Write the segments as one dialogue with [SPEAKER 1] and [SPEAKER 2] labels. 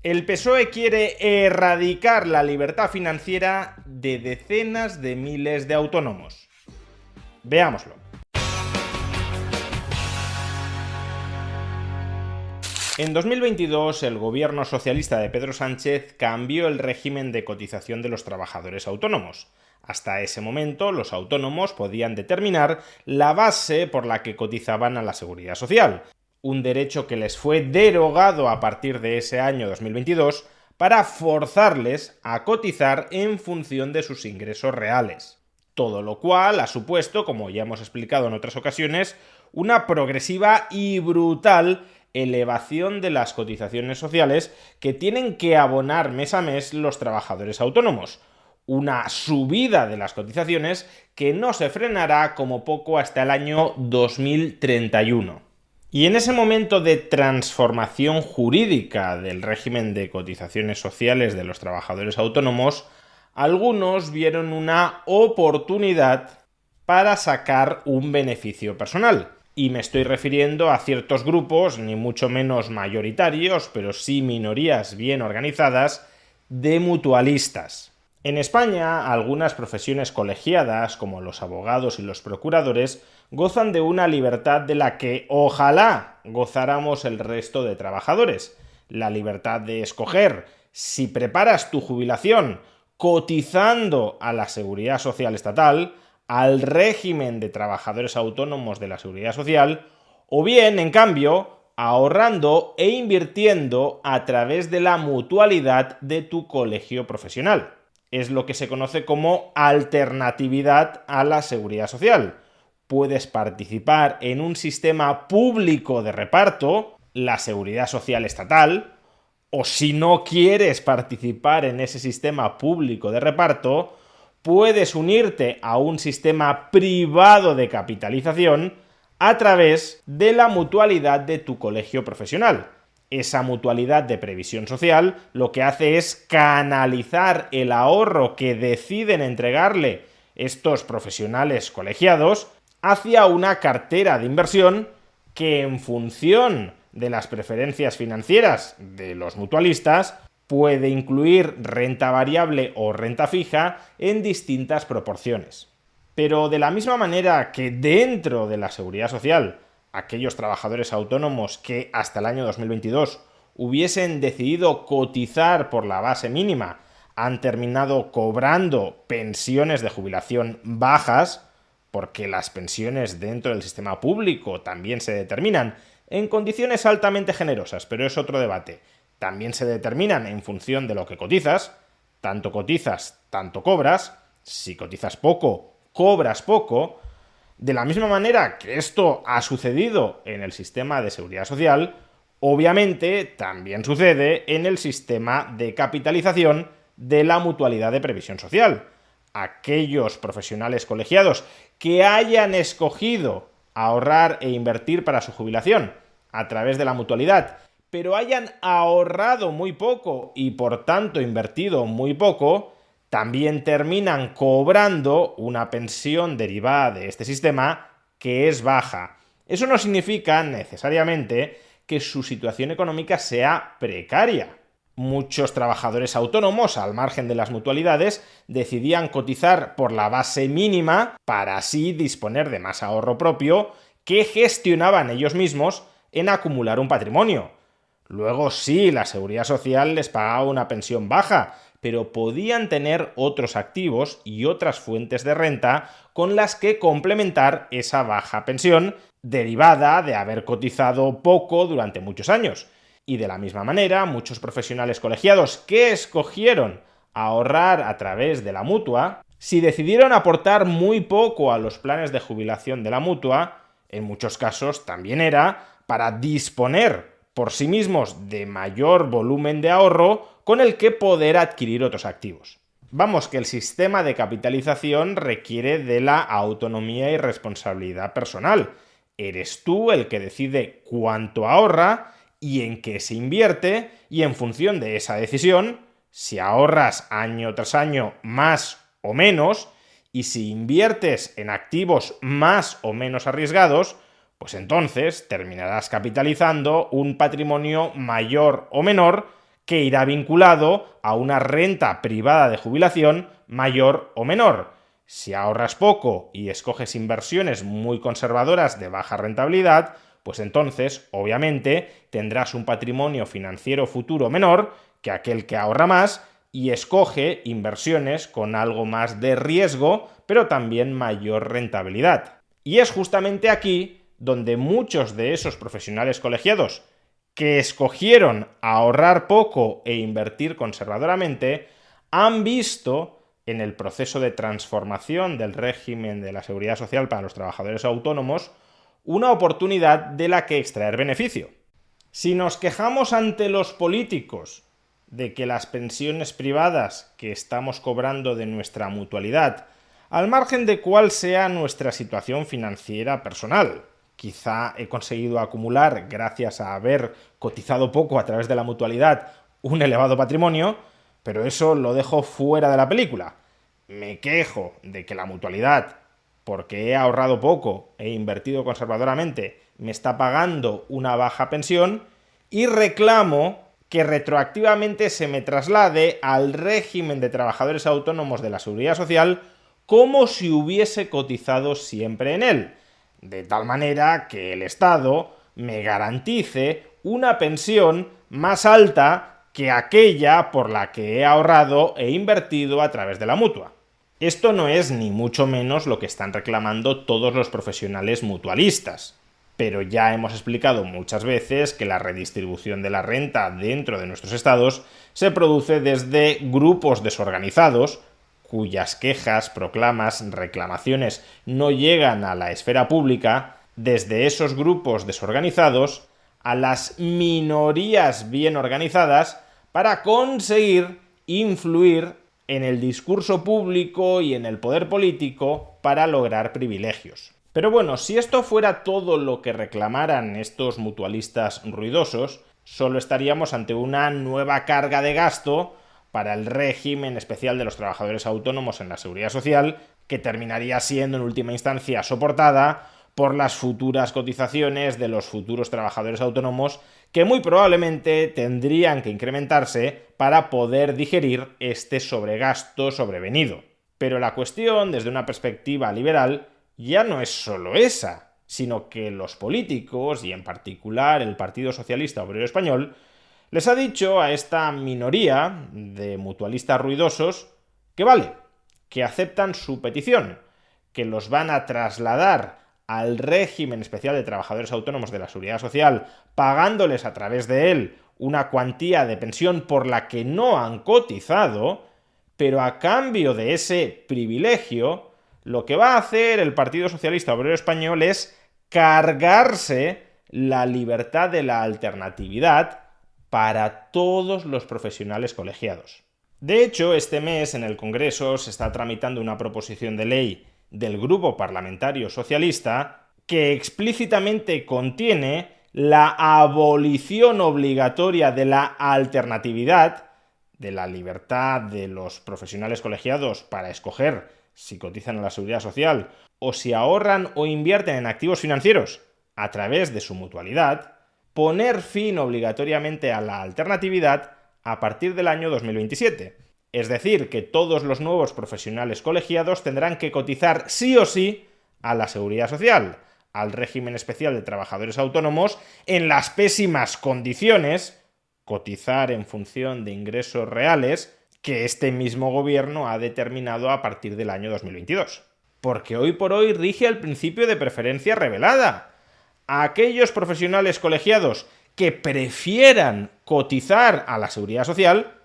[SPEAKER 1] El PSOE quiere erradicar la libertad financiera de decenas de miles de autónomos. Veámoslo. En 2022, el gobierno socialista de Pedro Sánchez cambió el régimen de cotización de los trabajadores autónomos. Hasta ese momento, los autónomos podían determinar la base por la que cotizaban a la Seguridad Social, un derecho que les fue derogado a partir de ese año 2022 para forzarles a cotizar en función de sus ingresos reales. Todo lo cual ha supuesto, como ya hemos explicado en otras ocasiones, una progresiva y brutal elevación de las cotizaciones sociales que tienen que abonar mes a mes los trabajadores autónomos. Una subida de las cotizaciones que no se frenará como poco hasta el año 2031. Y en ese momento de transformación jurídica del régimen de cotizaciones sociales de los trabajadores autónomos, algunos vieron una oportunidad para sacar un beneficio personal. Y me estoy refiriendo a ciertos grupos, ni mucho menos mayoritarios, pero sí minorías bien organizadas, de mutualistas. En España, algunas profesiones colegiadas, como los abogados y los procuradores, gozan de una libertad de la que ojalá gozáramos el resto de trabajadores. La libertad de escoger si preparas tu jubilación cotizando a la Seguridad Social estatal, al régimen de trabajadores autónomos de la Seguridad Social, o bien, en cambio, ahorrando e invirtiendo a través de la mutualidad de tu colegio profesional. Es lo que se conoce como alternatividad a la Seguridad Social. Puedes participar en un sistema público de reparto, la Seguridad Social estatal, o si no quieres participar en ese sistema público de reparto, puedes unirte a un sistema privado de capitalización a través de la mutualidad de tu colegio profesional. Esa mutualidad de previsión social lo que hace es canalizar el ahorro que deciden entregarle estos profesionales colegiados hacia una cartera de inversión que, en función de las preferencias financieras de los mutualistas, puede incluir renta variable o renta fija en distintas proporciones. Pero de la misma manera que dentro de la Seguridad Social, aquellos trabajadores autónomos que hasta el año 2022 hubiesen decidido cotizar por la base mínima han terminado cobrando pensiones de jubilación bajas, porque las pensiones dentro del sistema público también se determinan en condiciones altamente generosas, pero es otro debate. También se determinan en función de lo que cotizas, tanto cobras, si cotizas poco, cobras poco. De la misma manera que esto ha sucedido en el sistema de seguridad social, obviamente también sucede en el sistema de capitalización de la mutualidad de previsión social. Aquellos profesionales colegiados que hayan escogido ahorrar e invertir para su jubilación a través de la mutualidad, pero hayan ahorrado muy poco y por tanto invertido muy poco, también terminan cobrando una pensión derivada de este sistema que es baja. Eso no significa necesariamente que su situación económica sea precaria. Muchos trabajadores autónomos, al margen de las mutualidades, decidían cotizar por la base mínima para así disponer de más ahorro propio que gestionaban ellos mismos en acumular un patrimonio. Luego sí, la Seguridad Social les pagaba una pensión baja, pero podían tener otros activos y otras fuentes de renta con las que complementar esa baja pensión derivada de haber cotizado poco durante muchos años. Y de la misma manera, muchos profesionales colegiados que escogieron ahorrar a través de la mutua, si decidieron aportar muy poco a los planes de jubilación de la mutua, en muchos casos también era para disponer por sí mismos de mayor volumen de ahorro con el que poder adquirir otros activos. Vamos, que el sistema de capitalización requiere de la autonomía y responsabilidad personal. Eres tú el que decide cuánto ahorra y en qué se invierte, y en función de esa decisión, si ahorras año tras año más o menos, y si inviertes en activos más o menos arriesgados, pues entonces terminarás capitalizando un patrimonio mayor o menor que irá vinculado a una renta privada de jubilación mayor o menor. Si ahorras poco y escoges inversiones muy conservadoras de baja rentabilidad, pues entonces, obviamente, tendrás un patrimonio financiero futuro menor que aquel que ahorra más y escoge inversiones con algo más de riesgo, pero también mayor rentabilidad. Y es justamente aquí donde muchos de esos profesionales colegiados que escogieron ahorrar poco e invertir conservadoramente han visto en el proceso de transformación del régimen de la seguridad social para los trabajadores autónomos una oportunidad de la que extraer beneficio. Si nos quejamos ante los políticos de que las pensiones privadas que estamos cobrando de nuestra mutualidad, al margen de cuál sea nuestra situación financiera personal, quizá he conseguido acumular, gracias a haber cotizado poco a través de la mutualidad, un elevado patrimonio, pero eso lo dejo fuera de la película. Me quejo de que la mutualidad, porque he ahorrado poco e invertido conservadoramente, me está pagando una baja pensión y reclamo que retroactivamente se me traslade al régimen de trabajadores autónomos de la Seguridad Social como si hubiese cotizado siempre en él, de tal manera que el Estado me garantice una pensión más alta que aquella por la que he ahorrado e invertido a través de la mutua. Esto no es ni mucho menos lo que están reclamando todos los profesionales mutualistas, pero ya hemos explicado muchas veces que la redistribución de la renta dentro de nuestros estados se produce desde grupos desorganizados, cuyas quejas, proclamas, reclamaciones no llegan a la esfera pública, desde esos grupos desorganizados a las minorías bien organizadas para conseguir influir en el discurso público y en el poder político para lograr privilegios. Pero bueno, si esto fuera todo lo que reclamaran estos mutualistas ruidosos, solo estaríamos ante una nueva carga de gasto para el régimen especial de los trabajadores autónomos en la Seguridad Social, que terminaría siendo en última instancia soportada por las futuras cotizaciones de los futuros trabajadores autónomos, que muy probablemente tendrían que incrementarse para poder digerir este sobregasto sobrevenido. Pero la cuestión, desde una perspectiva liberal, ya no es solo esa, sino que los políticos, y en particular el Partido Socialista Obrero Español, les ha dicho a esta minoría de mutualistas ruidosos que vale, que aceptan su petición, que los van a trasladar al régimen especial de trabajadores autónomos de la Seguridad Social, pagándoles a través de él una cuantía de pensión por la que no han cotizado, pero a cambio de ese privilegio, lo que va a hacer el Partido Socialista Obrero Español es cargarse la libertad de la alternatividad para todos los profesionales colegiados. De hecho, este mes en el Congreso se está tramitando una proposición de ley del Grupo Parlamentario Socialista que explícitamente contiene la abolición obligatoria de la alternatividad, de la libertad de los profesionales colegiados para escoger si cotizan a la Seguridad Social o si ahorran o invierten en activos financieros a través de su mutualidad, poner fin obligatoriamente a la alternatividad a partir del año 2027. Es decir, que todos los nuevos profesionales colegiados tendrán que cotizar sí o sí a la Seguridad Social, al régimen especial de trabajadores autónomos, en las pésimas condiciones, cotizar en función de ingresos reales, que este mismo gobierno ha determinado a partir del año 2022. Porque hoy por hoy rige el principio de preferencia revelada. A aquellos profesionales colegiados que prefieran cotizar a la Seguridad Social,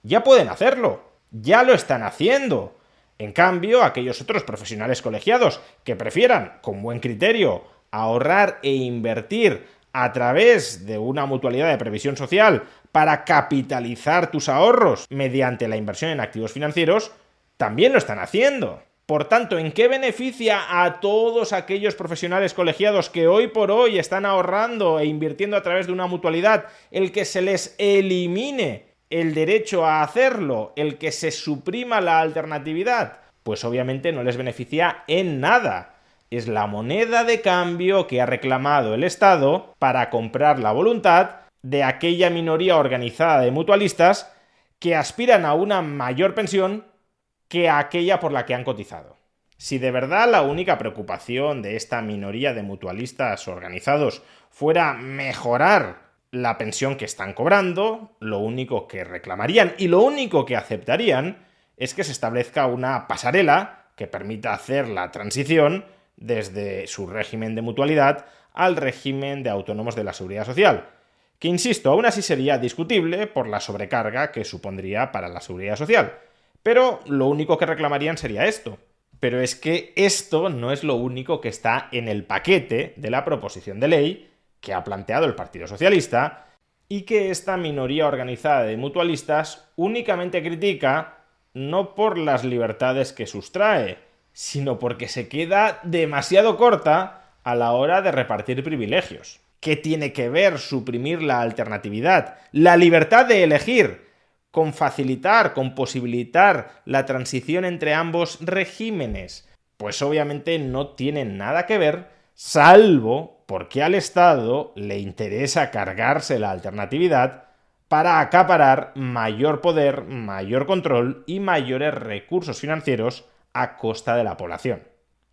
[SPEAKER 1] ya pueden hacerlo, ya lo están haciendo. En cambio, aquellos otros profesionales colegiados que prefieran, con buen criterio, ahorrar e invertir a través de una mutualidad de previsión social para capitalizar tus ahorros mediante la inversión en activos financieros, también lo están haciendo. Por tanto, ¿en qué beneficia a todos aquellos profesionales colegiados que hoy por hoy están ahorrando e invirtiendo a través de una mutualidad el que se les elimine el derecho a hacerlo, el que se suprima la alternatividad? Pues obviamente no les beneficia en nada. Es la moneda de cambio que ha reclamado el Estado para comprar la voluntad de aquella minoría organizada de mutualistas que aspiran a una mayor pensión que a aquella por la que han cotizado. Si de verdad la única preocupación de esta minoría de mutualistas organizados fuera mejorar la pensión que están cobrando, lo único que reclamarían y lo único que aceptarían es que se establezca una pasarela que permita hacer la transición desde su régimen de mutualidad al régimen de autónomos de la Seguridad Social, que insisto, aún así sería discutible por la sobrecarga que supondría para la Seguridad Social. Pero lo único que reclamarían sería esto. Pero es que esto no es lo único que está en el paquete de la proposición de ley que ha planteado el Partido Socialista y que esta minoría organizada de mutualistas únicamente critica no por las libertades que sustrae, sino porque se queda demasiado corta a la hora de repartir privilegios. ¿Qué tiene que ver suprimir la alternatividad, la libertad de elegir, con facilitar, con posibilitar la transición entre ambos regímenes? Pues obviamente no tiene nada que ver, salvo porque al Estado le interesa cargarse la alternatividad para acaparar mayor poder, mayor control y mayores recursos financieros a costa de la población.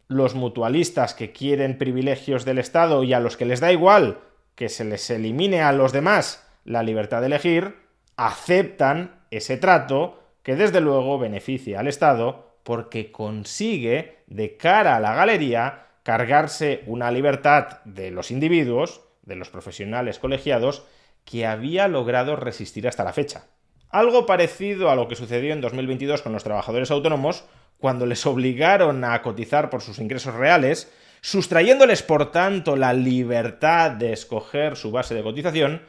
[SPEAKER 1] Los mutualistas que quieren privilegios del Estado y a los que les da igual que se les elimine a los demás la libertad de elegir, aceptan ese trato que desde luego beneficia al Estado porque consigue, de cara a la galería, cargarse una libertad de los individuos, de los profesionales colegiados, que había logrado resistir hasta la fecha. Algo parecido a lo que sucedió en 2022 con los trabajadores autónomos, cuando les obligaron a cotizar por sus ingresos reales, sustrayéndoles por tanto la libertad de escoger su base de cotización,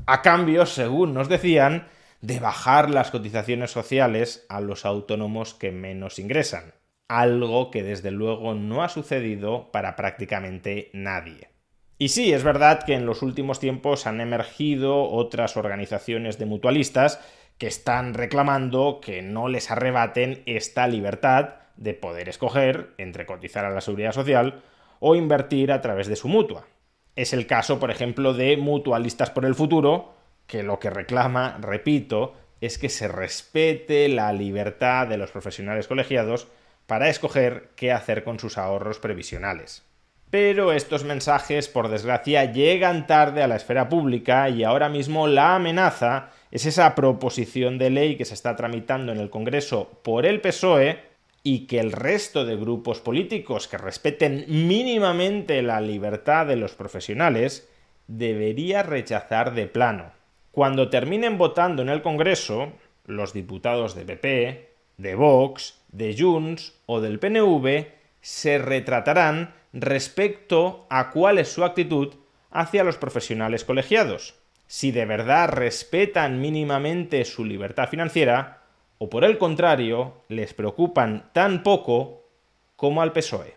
[SPEAKER 1] a cambio, según nos decían, de bajar las cotizaciones sociales a los autónomos que menos ingresan. Algo que desde luego no ha sucedido para prácticamente nadie. Y sí, es verdad que en los últimos tiempos han emergido otras organizaciones de mutualistas que están reclamando que no les arrebaten esta libertad de poder escoger entre cotizar a la Seguridad Social o invertir a través de su mutua. Es el caso, por ejemplo, de Mutualistas por el Futuro, que lo que reclama, repito, es que se respete la libertad de los profesionales colegiados para escoger qué hacer con sus ahorros previsionales. Pero estos mensajes, por desgracia, llegan tarde a la esfera pública y ahora mismo la amenaza es esa proposición de ley que se está tramitando en el Congreso por el PSOE y que el resto de grupos políticos que respeten mínimamente la libertad de los profesionales debería rechazar de plano. Cuando terminen votando en el Congreso, los diputados de PP, de Vox, de Junts o del PNV se retratarán respecto a cuál es su actitud hacia los profesionales colegiados, si de verdad respetan mínimamente su libertad financiera o por el contrario les preocupan tan poco como al PSOE.